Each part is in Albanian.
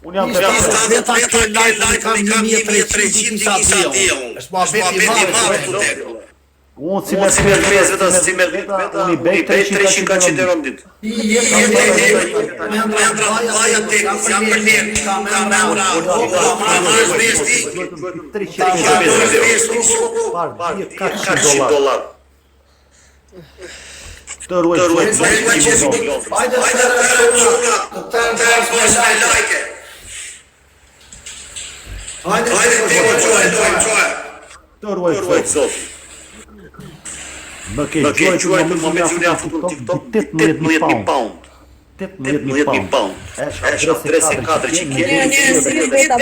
Unë jam të Veta ke lajt kam 1300 disa diell. Është ma veti madhe të tek. Unë si me veta, unë i bej 300 euro në ditë. Me ndra vaja tek, jam për lirë, ka me ndra marrës vesti, $400. Të ruaj hajde të bësh me lajke. Hajde të qoj. Të ruaj zot. Më ke gjuaj në moment që janë futur TikTok 18.000 pound. 18.000 pound. Është adresi 4 që kje.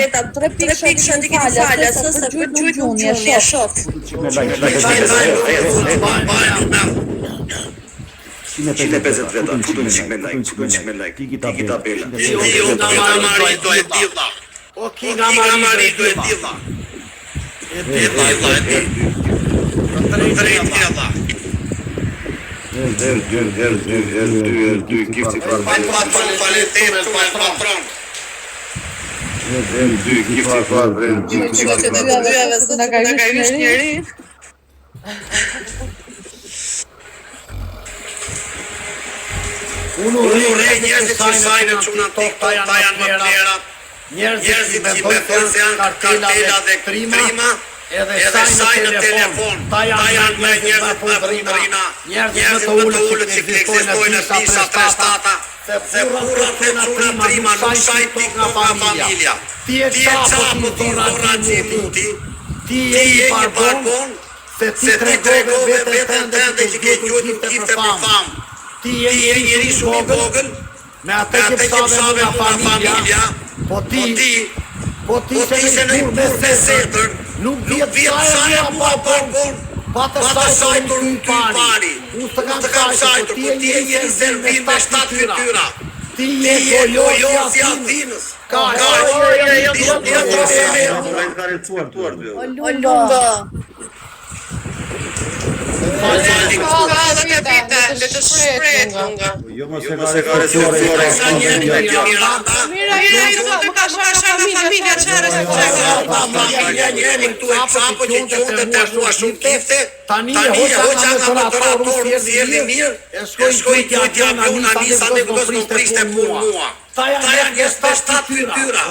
Veta 3 pikë ndikë falës, se për gjujt një shok. Me like. 150 veta, futu një qik me like. Kiki ta bela. O ki nga mari do e dilla. E dilla. Dy, kifti për Unë rej njerëzit që sajnë që në TikTok ta janë më plera. Njerëzit që mendojnë se janë kartela dhe trima, edhe sajnë në telefon. Ta janë me njerëzit më fundrina. Njerëzit më të ullët që ekzistojnë në pisa prestata. Se burrat të çuna trima nuk sajnë TikTok nga familja. Ti e qapo ti dhora muti. Ti e një barbon, se ti tregove vetën tënde që ke gjujtë kifte për famë. Ti e njëri shumë i vogël, me atë që pësave nga familja, po ti se në i burë me zetër, nuk vjetë sajë mua barbon, pa të sajtur në ty pari. Unë të kam sajtur, po ti e njëri zervin me 7 fytyra. Ti e gojoj si Athinës. Ka Le të shpret lunga. Jo mos e ka receptuar. Mira, të ka shara familja çfarë se jeni këtu e çapo që qonte të mua shumë kifte. Tani e hoqa nga operator si erdhi mirë. Shkoj t'ja una nisa dhe do të priste mua. Ta janë gjesta 7 fytyra.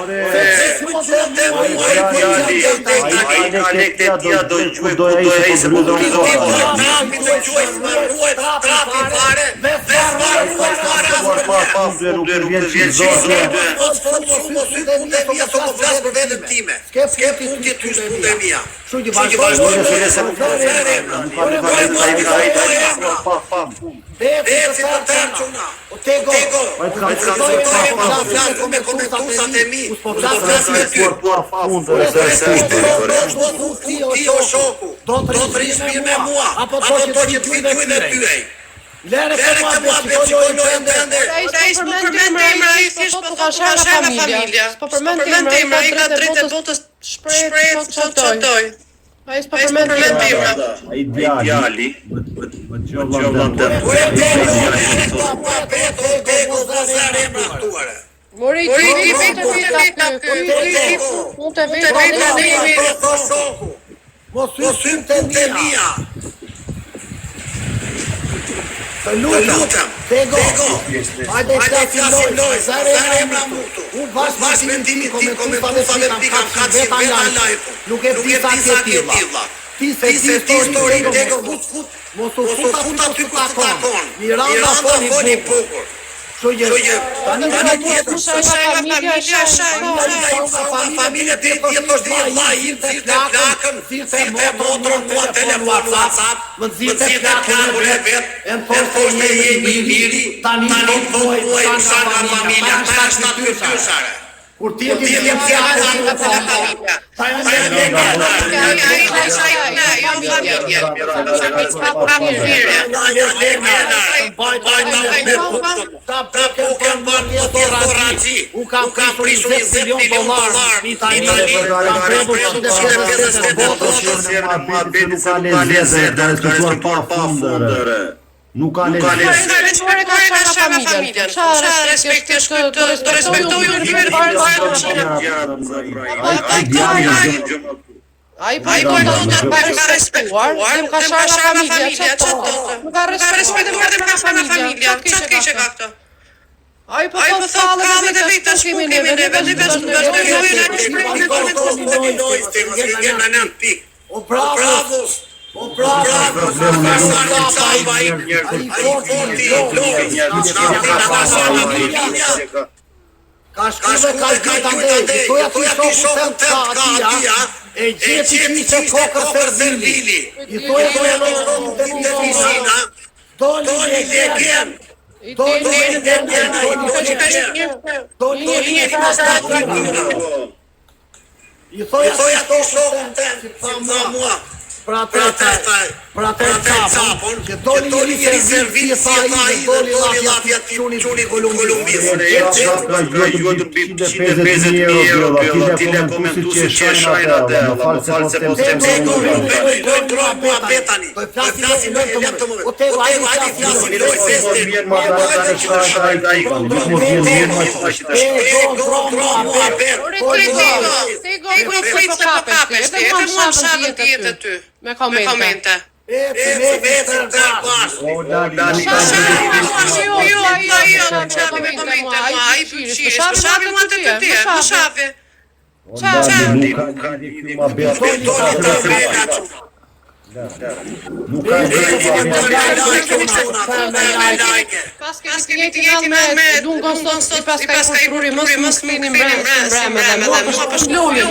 Come commentusat e mi, ti o shoku, do të rish mirë me mua, apo to që të gjujnë dhe tyej. Lere këtë mua të qikojnojnë të ndër. Ta ishë më përmend e imra i thjesht po të shara familja. Po përmend e imra i ka drejtë botës shprejt të qëtoj. A ishë po përmend e imra. A i djali, më gjollan të Mori ti veta unë të veta në imi. Mos symë të mija. Të lutëm, tego, hajde të filloj, zare emra mutu. Unë vash mendimit ti komentufave pikam katë si veta lajko. Nuk e disa kjetilla. Ti se ti histori tego mos u futa ty ku të takon. Miranda foni bukur. Tani të familja të tjetës dhe lajim të plakën, të motrën mua telefon WhatsApp, më të plakën e vetë, e më thoshtë e jemi miri, tani të dojë sa nga familja, ta është të fytyrshare. Kur ti e ti e plakën nga familja, ta u kam prisur $20 milion në Itali, kam premur Nuk ka lezet. Ka shara familjen. Çfarë respektoju Ai po i ka respektuar, dhe më ka shara familja, më ka respektuar familja, çfarë kishe ka këto? Ai po thot kallet e vetë shkimi neve, O bravos! O bravos! Ka shkuve ka gjithë ande, toja ti shoku të ka atia, e gjeti ti që kokër servili. I toja në pisina, doli legjen, I thoja ti shoku të ka mua. Pra të capon, që doli i servili sa i dhe doli lafja ti quni Kolumbis. Tile komentu si që e shajnë atë, më falë se po se me komente. Pas kemi të jetin me dungos sot, pas ka i kontruri mos mini mbreme dhe mua për shlujën,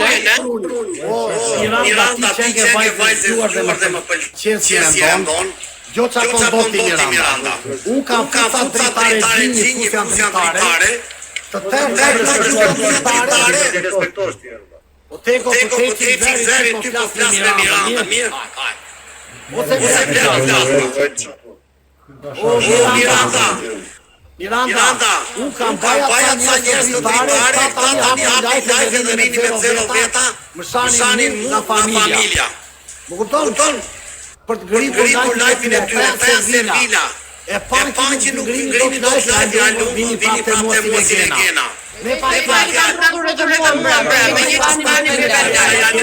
Miranda ti qenë vajzëzuar dhe më pëlqen e ndonë, Gjoqa kondoti Miranda. Unë kam futa dritare gjinjë kus janë dritare, të tërë respektosh tjerë. O teko të teci zeri ty po flas me Miranda, mirë? Ose Miranda, unë kam bajat sa njerës të dritare, ta tani hapin lajfe dhe rini me 0 veta, më shanin mu nga familja. Më kupton? Për të gritur lajfin e tyre, të servila. E pan që nuk ngrini do të lajfin, alun, vini prapte mua si legena. Me pa i kanë pratur edhe me të mbrëmbre, me një që stani me €50.000.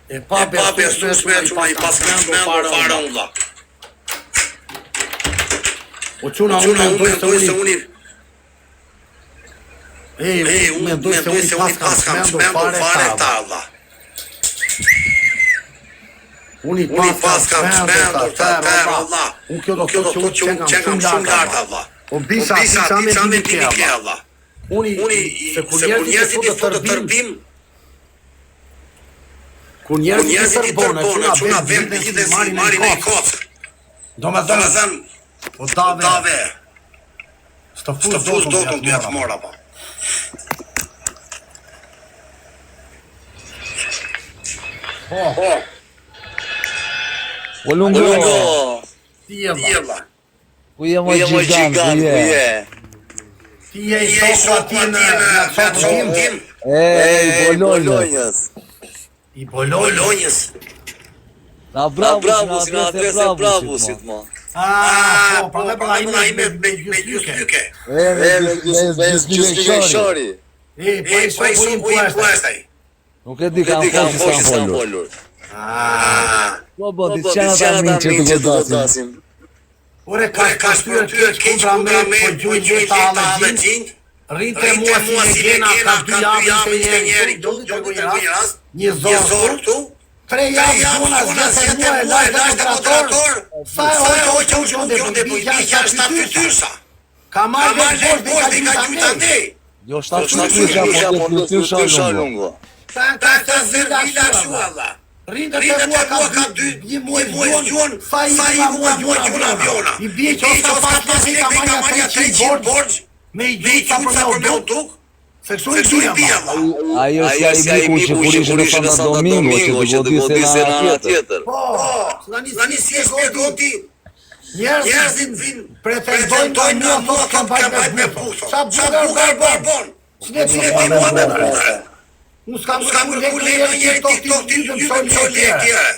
E pa besueshme që i paskëndë fare ulla. O quna unë mendoj se unë mendoj se unë pas kam shmendur fare ta Allah. Unë pas kam shmendur ta Allah. Unë kjo do të që unë qenë kam shumë lartë Allah. O bisa me timike Allah. Unë se kur njerëzit i thotë të tërbim, kur njerëzit i tërbone, quna vend të gjithë si marin e kocë. Do me thënë, o dave, Stëfus do të mjetë mora po. O lungo, Tjela. ku je më gjigant, ku je? Ti je i shoku ati në shoku tim? Ej, Bolonjës. I Bolonjës. Na bravo, si na adresë bravusit, mo. Po, pra dhe pra ime me gjyslyke. Me gjyslyke shori. Pa i shoku i puestaj. Nuk e di kam poshtë s'kam folur. Po, diçka ta minë që të godasim. Ore, ka shpyrë të keq kundra me, po gjujnë ta me gjinjë. Rinte mua si legena, ka 2 javë ishte njeri, do të një rast, një zorë këtu, 3 javë zona zgjete mua e lajtë demonstrator, sa e hoqë u gjunde, po i bja 7 fytyrsa. Ka marrë bosh dhe ka gjujtë andej. Jo 7 fytyrsa, po të fytyrsa lungo. Ta zërvila shu, Allah. Rinte të mua ka 2 muaj gjunë, sa i mua gjuna aviona. I bje që ose pas në ka manja 300 borgjë, me i gjujtë për me u duk, se kësu i bia, Allah. Ajo si a i biku që kur ishë në Santo Domingo, që të godisë e në anë tjetër. Po, zani si e shpjegoti, njerëzit vinë, pretendojnë mua kam bajt me puto. Qa bugar barbon, që ne ti mua me puto. Unë s'kam kulejnë njeri TikTok të mësoj tjere.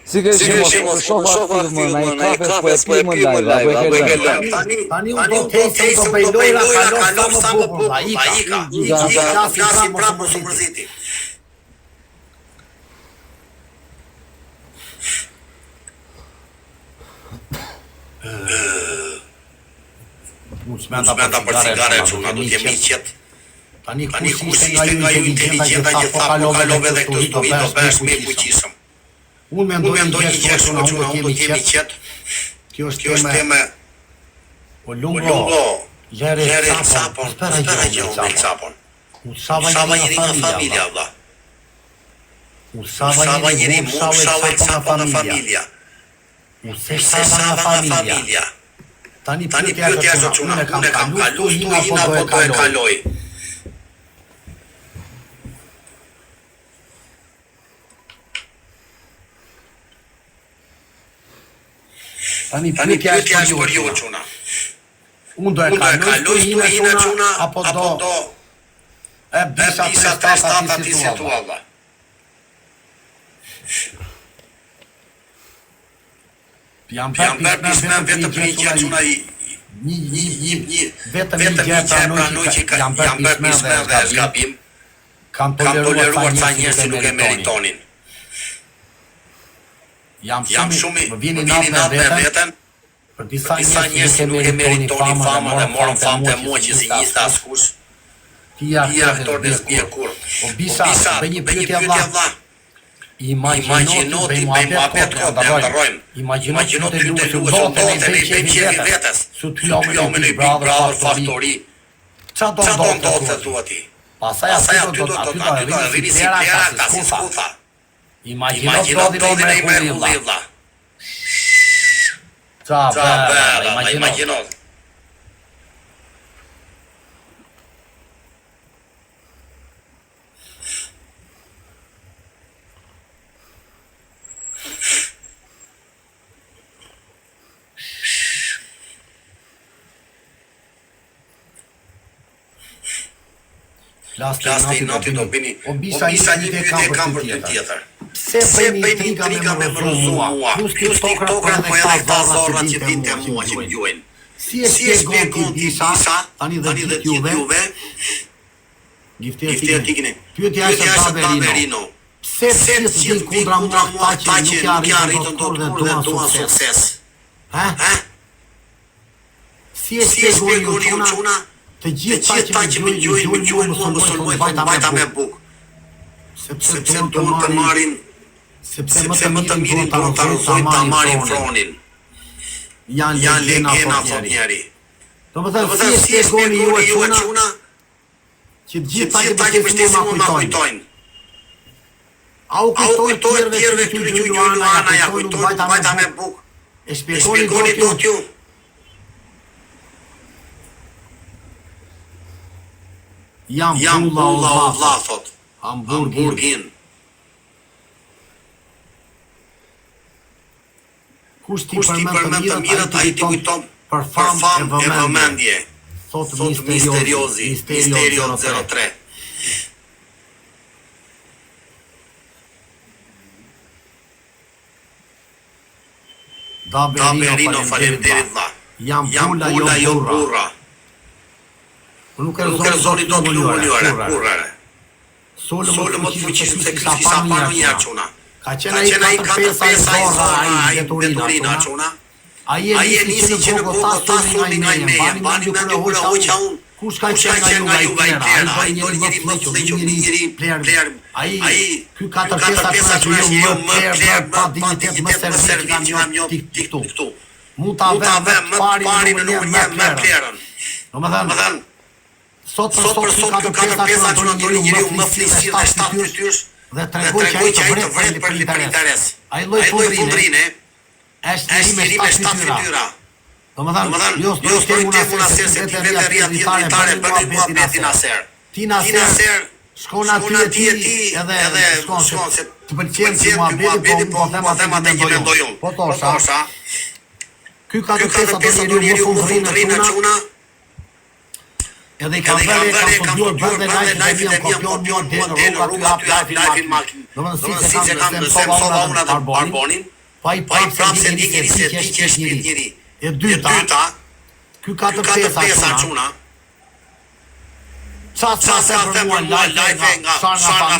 Si ke që më shofa aktiv më, na i kafes po e pi më live, apo e ke lëmë? Tani unë do të hejtë të bejlojra, kalon sa më bukur, a ika, klasi prapë së mërziti. Unë s'menda për cigare që unë do t'jemi qëtë. Tani ku si ishte nga ju inteligenta që tha po kalove dhe këtë stuhi do bësh me fuqisëm. Unë mendoj një gjë që unë do t'jemi qëtë. Kjo është teme. O lungo, lere capon, spera gjë me capon. Usava njëri nga familja, Allah. Usava njëri mu, usava e capon nga familja. Usava nga familja. Tani pyetja që unë e kam kalu, stuhin apo do e kaloj. Tani pyetja është për ju quna. Unë do e kaloj stuhin e quna, apo do e bisa 3 ti si tu, Allah. Jam për pismen vetëm për një gjë quna vetëm një gjë pranoj që jam për pismen dhe zgabim. Kam toleruar ca njerëz që nuk e meritonin. Jam shumë, më vini natë me veten, për disa njerëz që nuk e meritonin fama dhe morën famë të mua që si njiste askush. Tia aktor dhe zbje kur. O bisa, bëj një pyetje vlla. Imagjino ti bëjmë apet këtë dhe ndërrojmë. Imagjino të lutë bote me bëjqevi vetës. Su të lomën e Big Brother faktori. Qa do ndodhë të thua ti? Pasaj aty do rrini si plera këta si skutha. Imagjino të dodhin e i mërkulli vla. Qa bërë, imagjino. Lasti i nati do bini, o bisa një pyetje kam për të tjetër. Se bëjmë intriga me vërëzu mua, plus tiktokrat po edhe këta zorrat që dinte mua që më gjojnë. Si e shpjegon ti bisa, tani dhe gjithë juve, gifter tikini, pyetja është Baberino. Se gjithë kundra mua ta që nuk janë rritën do të kur dhe duan sukses. Si e shpjegon ju quna, të gjithë ta që me gjojnë mua më bajta me buk. Sepse duan të marin, sepse më të mirin duan të arruzojnë të marin fronin. Janë legena, thot njeri. Do më thënë, si e shpjegoni ju e quna, që gjithë ta që bështesi mua ma kujtojnë. Au kujtojnë tjerve këtyre që gjojnë ana, ja kujtojnë të bajta me buk. E shpjegoni do t'ju. Jam bulla o vlla thot. Hamburgin. Kush ti përmend të mirat, ai ti kujton për famë e vëmendje. Thot misteriozi, Misterio 03. Daberino faleminderit vlla. Jam bulla jo burra. Nuk e zoni do të kurrare. Solo më të fuqishëm se Krishti sa pa në një çuna. Ka qenë ai 4-5 ai zorra ai deturina çuna. Ai e nisi që në kokë ta fundi nga meja, bani me dy kura hoqa unë. Kush ka qenë nga ju vajtera, ai njëri më flequr, njëri player. Ai ky 4-5 që jo më player pa dignitet më servit që jam jo këtu. Mu ta vë më pari në numër 1 me playerën. Domethënë sot për sot ky 4-5 që njëri më flequr dhe 7 fytyrës dhe tregoj që ai të vret për interes. Ai lloj fundrinë është njëri me 7 fytyra. Domethënë, jo të una se ti vetë rriatare bëni mua beti naser. Ti naser shkon atje ti edhe shkon se të pëlqen si mua beti po them atë që mendoj unë. Po thosha. Ky 4-5 njeriu më fundrinë çuna. Edhe i kam vërë kam studiuar bërë live dhe mia kampion në rruga aty live makin. Domethënë si se kam sova unë atë Barbonin. Pa i prapë se njëri se ti që është njëri. E dyta, ky 4-5 çuna. Sa për mua live nga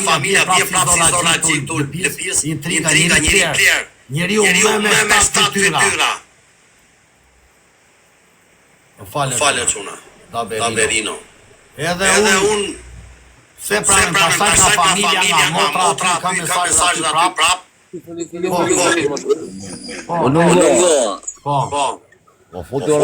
familja vje prapë si zona gjithu lëpis, intriga njëri player. Njeriu me 7 fytyra. Falë çuna. Daberino. Edhe unë se pranë pasaj nga familja nga motra kam mesazh aty prap. Po, nuk do. Po. Po, futur